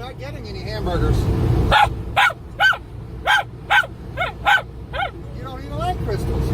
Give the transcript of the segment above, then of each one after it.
not getting any hamburgers. You don't even like crystals.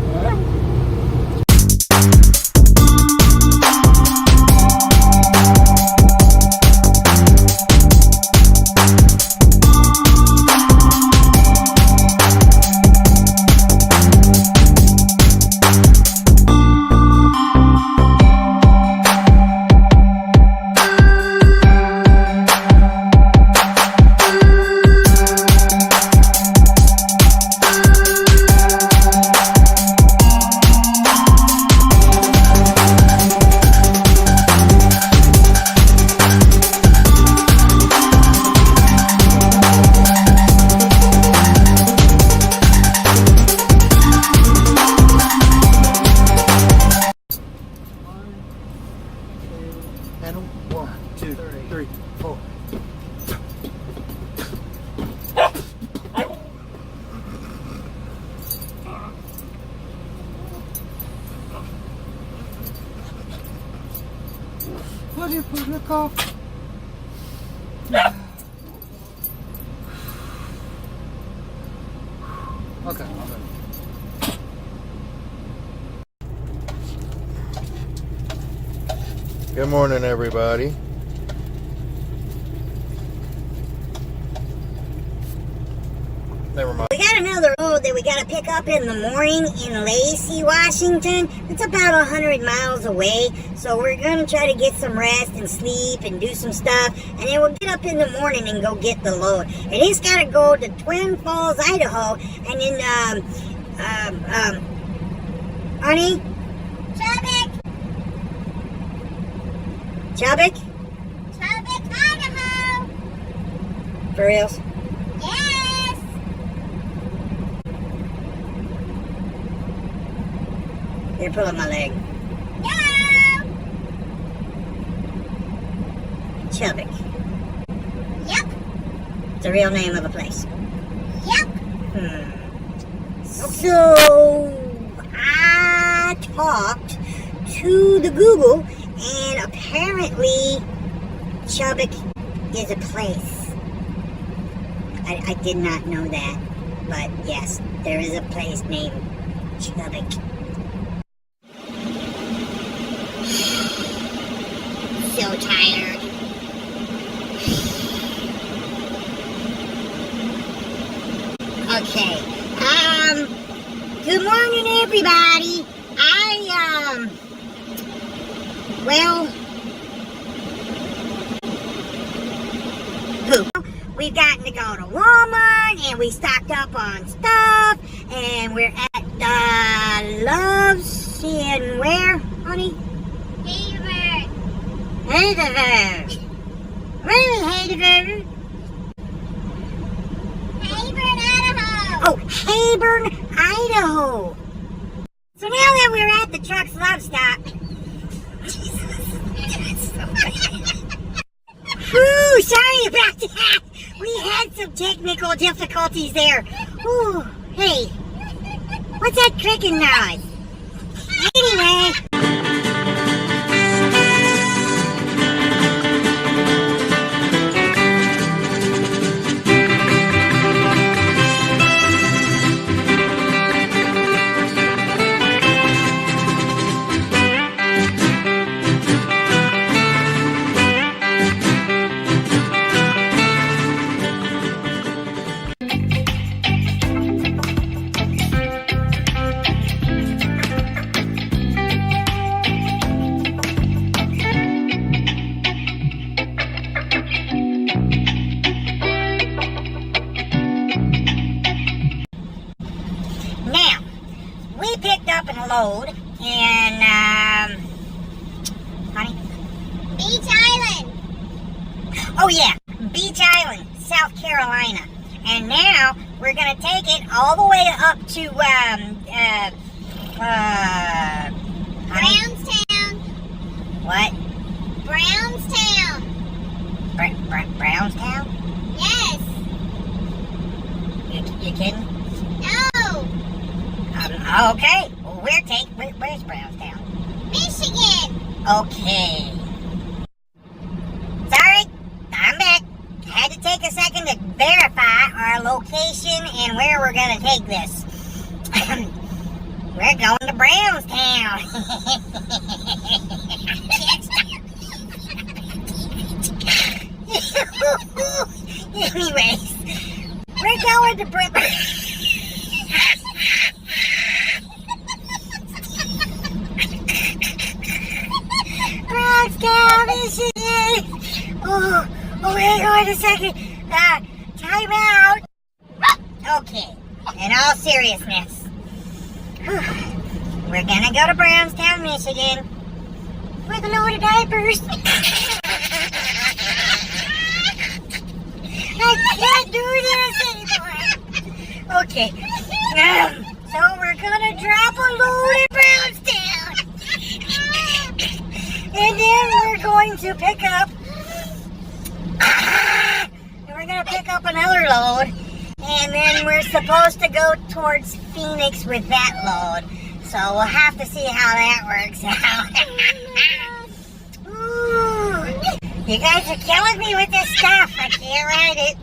And 1, 2, 3, 4. What if we look off? Okay, I'm ready. Good morning, everybody. Never mind. We got another road that we got to pick up in the morning in Lacey, Washington. It's about 100 miles away, so we're going to try to get some rest and sleep and do some stuff, and then we'll get up in the morning and go get the load. And it's got to go to Twin Falls, Idaho, and then, honey? Chubbuck? Chubbuck, Idaho. For reals? Yes. You're pulling my leg. No. Chubbuck. Yep. It's the real name of the place. Yep. So, I talked to the Google, and apparently Chubbuck is a place. I did not know that, but yes, there is a place named Chubbuck. So tired. Okay. Good morning, everybody. Well, we've gotten to go to Walmart, and we stocked up on stuff, and we're at the Loves in where, honey? Hayward. Hayward. Where is Hayward? Hayward, Idaho. Oh, Hayburn, Idaho. So now that we're at the Trucks Love Stop, whew, sorry about that. We had some technical difficulties there. Ooh, hey, what's that clicking noise? Anyway. Load in, honey? Beach Island. Oh yeah, Beach Island, South Carolina. And now we're gonna take it all the way up to, honey? Brownstown. What? Brownstown. Brownstown? Yes. You kidding? No. Okay. Well, where's Brownstown? Michigan. Okay. Sorry, I'm back. Had to location and where we're gonna take this. We're going to Brownstown. Anyways, we're going to Brownstown, Michigan. Oh, hang on a second. Time out. Okay, in all seriousness, we're gonna go to Brownstown, Michigan with a load of diapers. I can't do this anymore. Okay, so we're gonna drop a load in Brownstown. And then we're going to pick up, another load. And then we're supposed to go towards Phoenix with that load. So we'll have to see how that works out. Ooh, you guys are killing me with this stuff. I can't write it.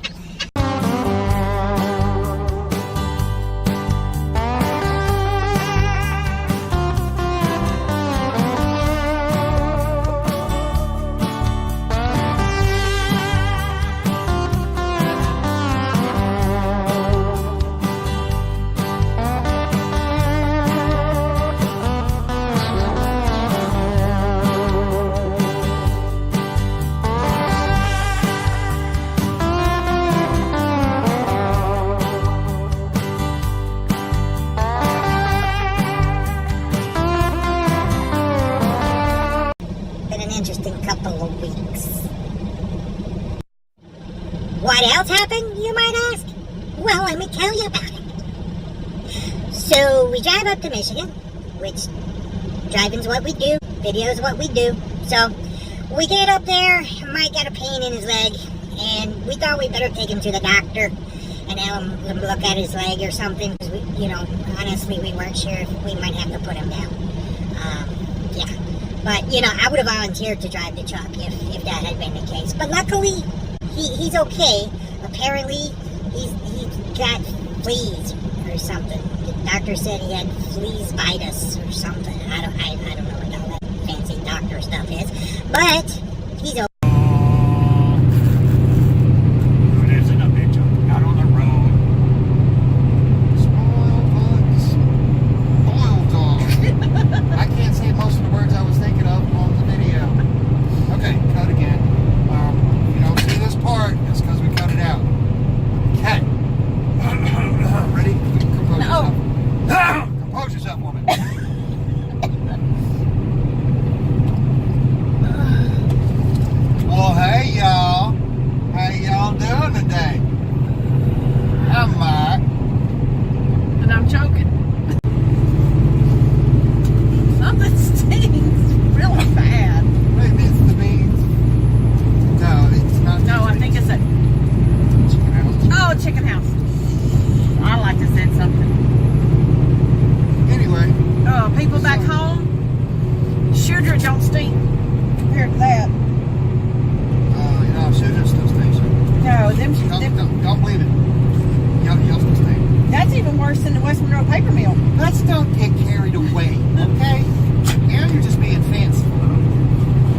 Interesting couple of weeks. What else happened, you might ask? Well, let me tell you about it. So, we drive up to Michigan, which driving's what we do, video's what we do. So, we get up there, Mike got a pain in his leg, and we thought we better take him to the doctor and have him look at his leg or something, because honestly, we weren't sure if we might have to put him down. Yeah. But, I would have volunteered to drive the truck if that had been the case. But luckily, he's okay. Apparently, he's got fleas or something. The doctor said he had fleas bitus or something. I don't know what all that fancy doctor stuff is. But, he's okay. There's an bitch out on the road. Spoiled dog. I can't say most of the words I was thinking of on the video. Okay, cut again. If you don't see this part, it's because we cut it out. Okay. Ready? Compose yourself. Compose yourself, woman. Well, hey, y'all. How y'all doing today? I'm Mike. And I'm choking. Something stinks really bad. Maybe it's the beans. No, it's not. No, I think it's a Chicken house. chicken house. I like to say something. Anyway, People back home, sugar don't stink compared to that. sugar still stinks. No, Don't believe it. Y'all still stink. that's even worse than the West Monroe paper mill. Let's don't get carried away, okay? Now you're just being fancy.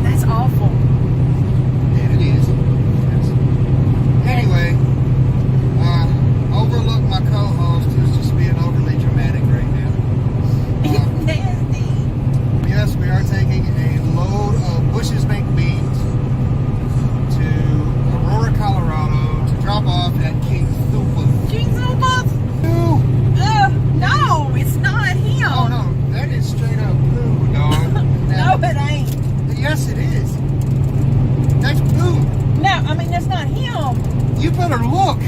That's awful. And it is. Yes. Anyway, overlook my co-host who's just being overly dramatic right now. Nasty. Yes, we are taking a load of Bush's baked beans to Aurora, Colorado to drop off at King Thupa. King Zubas? Poo! No, it's not him. Oh no, that is straight up poo, dog. No, it ain't. Yes, it is. That's poo. No, I mean, that's not him. You better look.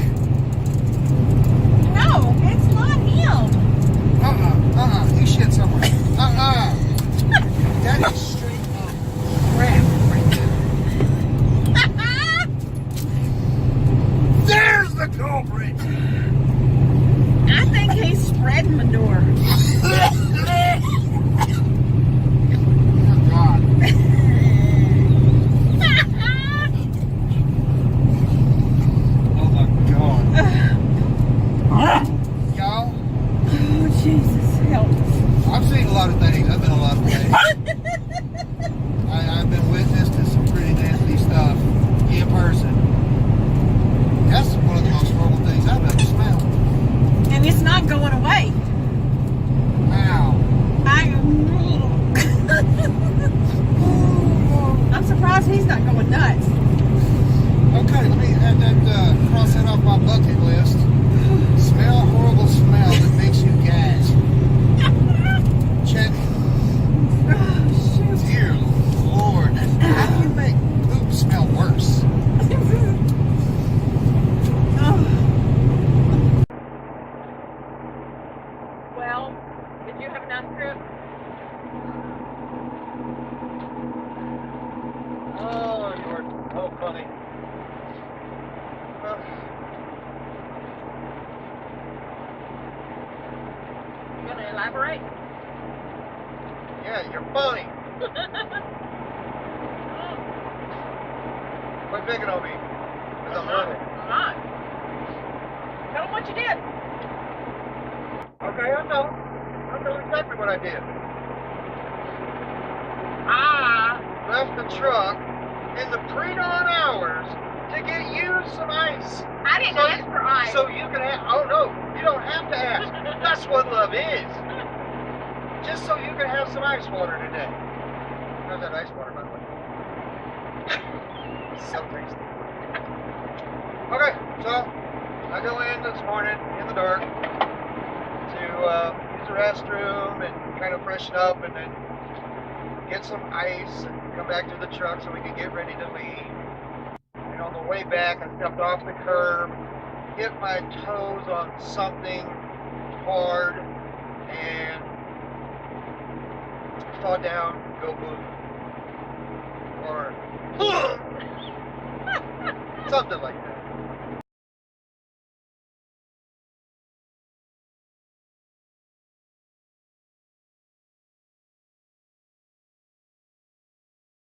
No, it's not him. He shit somewhere. That is straight up crap right there. There's the culprit. I think he's spreading manure. Oh God. Oh my God. Jesus, help us. I've seen a lot of things. I've been a lot of places. I've been witness to some pretty nasty stuff in person. That's one of the most horrible things I've ever smelled. And it's not going away. Wow. I'm surprised he's not going nuts. Okay, let me add that, cross that off my bucket list. Smell a horrible smell that makes you gas. Check. Dear Lord, how do you make poop smell worse? Well, did you have a nice trip? Oh, you're so funny. You gonna elaborate? Yeah, you're funny. Quit picking on me. Because I'm little. Alright. Tell them what you did. Okay, I know exactly what I did. Ah. Left the truck in the pre-dawn hours to get you some ice. I didn't ask for ice. So you can have, oh no, you don't have to ask. That's what love is. Just so you can have some ice water today. How's that ice water, by the way? So tasty. Okay, so I go in this morning in the dark to use the restroom and kind of freshen up and then get some ice and come back to the truck so we can get ready to leave. And on the way back, I stepped off the curb, hit my toes on something hard, and fall down, go boom. Or something like that.